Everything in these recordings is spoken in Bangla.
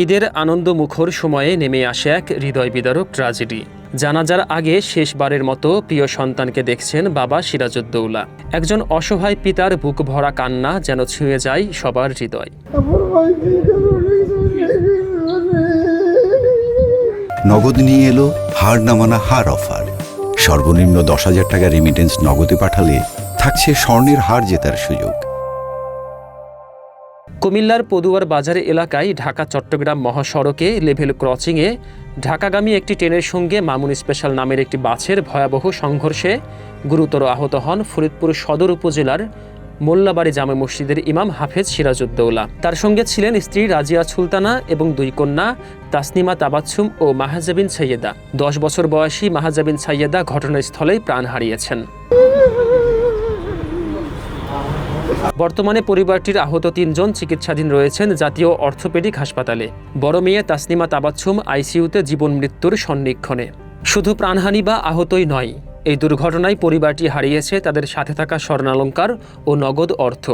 ঈদের আনন্দমুখর সময়ে নেমে আসে এক হৃদয় বিদারক ট্র্যাজেডি। জানাজার আগে শেষবারের মতো প্রিয় সন্তানকে দেখছেন বাবা সিরাজউদ্দৌলা। একজন অসহায় পিতার বুক ভরা কান্না যেন ছুঁয়ে যায় সবার হৃদয়। নগদ নিয়ে এলো হার না মানা হার অফার। সর্বনিম্ন 10,000 টাকা রেমিটেন্স নগদে পাঠালে থাকছে স্বর্ণের হার জেতার সুযোগ। কুমিল্লার পদুয়ার বাজার এলাকায় ঢাকা চট্টগ্রাম মহাসড়কে লেভেল ক্রসিংয়ে ঢাকাগামী একটি ট্রেনের সঙ্গে মামুন স্পেশাল নামের একটি বাসের ভয়াবহ সংঘর্ষে গুরুতর আহত হন ফরিদপুর সদর উপজেলার মোল্লাবাড়ি জামে মসজিদের ইমাম হাফেজ সিরাজউদ্দৌলা। তার সঙ্গে ছিলেন স্ত্রী রাজিয়া সুলতানা এবং দুই কন্যা তাসনিমা তাবাচ্ছুম ও মাহাজাবিন সৈয়দা। 10 বছর বয়সী মাহাজাবিন সৈয়দা ঘটনাস্থলেই প্রাণ হারিয়েছেন। বর্তমানে পরিবারটির আহত 3 জন চিকিৎসাধীন রয়েছেন জাতীয় অর্থোপেডিক হাসপাতালে। বড় মেয়ে তাসনিমা তাবাচ্ছুম আইসিইউতে জীবন মৃত্যুর সন্নিক্ষণে। শুধু প্রাণহানি বা আহতই নয়, এই দুর্ঘটনায় পরিবারটি হারিয়েছে তাদের সাথে থাকা স্বর্ণালংকার ও নগদ অর্থ,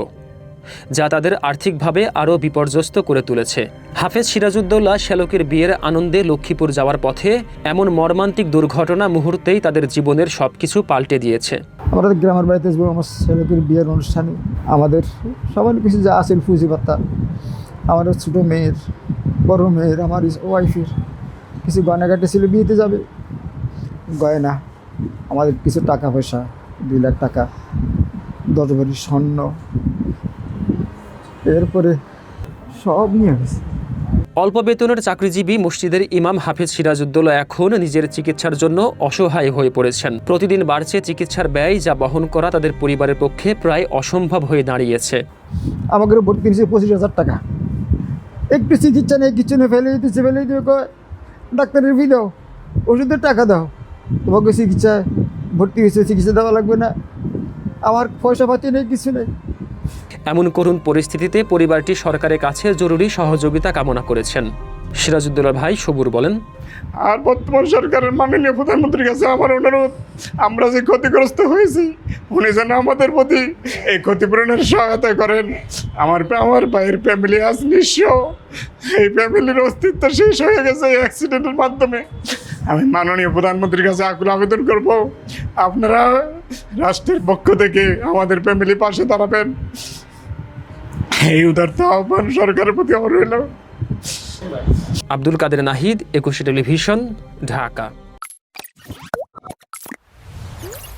যা তাদের আর্থিকভাবে আরও বিপর্যস্ত করে তুলেছে। হাফেজ সিরাজউদ্দৌলা শ্যালকের বিয়ের আনন্দে লক্ষ্মীপুর যাওয়ার পথে এমন মর্মান্তিক দুর্ঘটনা মুহূর্তেই তাদের জীবনের সবকিছু পাল্টে দিয়েছে। আমাদের গ্রামের বাড়িতে আমার শ্যালকের বিয়ের অনুষ্ঠানে আমাদের সবার কিছু যা আছে ফুজি পাত্তা, আমাদের ছোটো মেয়ের, বড় মেয়ের, আমার ওয়াইফের কিছু গয়নাঘাটে ছিল, বিয়েতে যাবে গয়না, আমাদের কিছু টাকা পয়সা 2 লাখ টাকা, 10 ভরি স্বর্ণ, এরপরে সব নিয়ে গেছে। অল্প বেতনের চাকরিজীবী মসজিদের ইমাম হাফেজ সিরাজউদ্দৌলা এখন নিজের চিকিৎসার জন্য অসহায় হয়ে পড়েছেন। প্রতিদিন বাড়ছে চিকিৎসার ব্যয়, যা বহন করা তাদের পরিবারের পক্ষে প্রায় অসম্ভব হয়ে দাঁড়িয়েছে। আমাকে ভর্তি নিয়েছে 25,000 টাকা, একটু চিকিৎসা নেই, কিছু নেই, ফেলে দিয়ে কয় ডাক্তারের ফি দাও, ওষুধের টাকা দাও, তোমাকে চিকিৎসায় ভর্তি হয়েছে, চিকিৎসা দেওয়া লাগবে না, আমার পয়সা পাতি নেই, কিছু নেই। এমন করুণ পরিস্থিতিতে পরিবারটি সরকারের কাছে জরুরি সহযোগিতা কামনা করেছেন। সিরাজউদ্দৌলার ভাই সবুর বলেন, আর বর্তমান সরকারের মাননীয় প্রধানমন্ত্রীর কাছে আমার অনুরোধ, আমরা যে ক্ষতিগ্রস্ত হয়েছি উনি যেন আমাদের প্রতি এই ক্ষতিপূরণের সহায়তা করেন। আমার ভাইয়ের ফ্যামিলি আজ নিঃস্ব, এই ফ্যামিলির অস্তিত্ব শেষ হয়ে গেছে এই অ্যাক্সিডেন্টের মাধ্যমে। আমি মাননীয় প্রধানমন্ত্রীর কাছে আকুল আবেদন করব, আপনারা রাষ্ট্রের পক্ষ থেকে আমাদের ফ্যামিলি পাশে দাঁড়াবেন, এই উদারতা আহ্বান সরকারের প্রতি আমার রইল। আব্দুল কাদের নাহিদ, 21 টেলিভিশন, ঢাকা।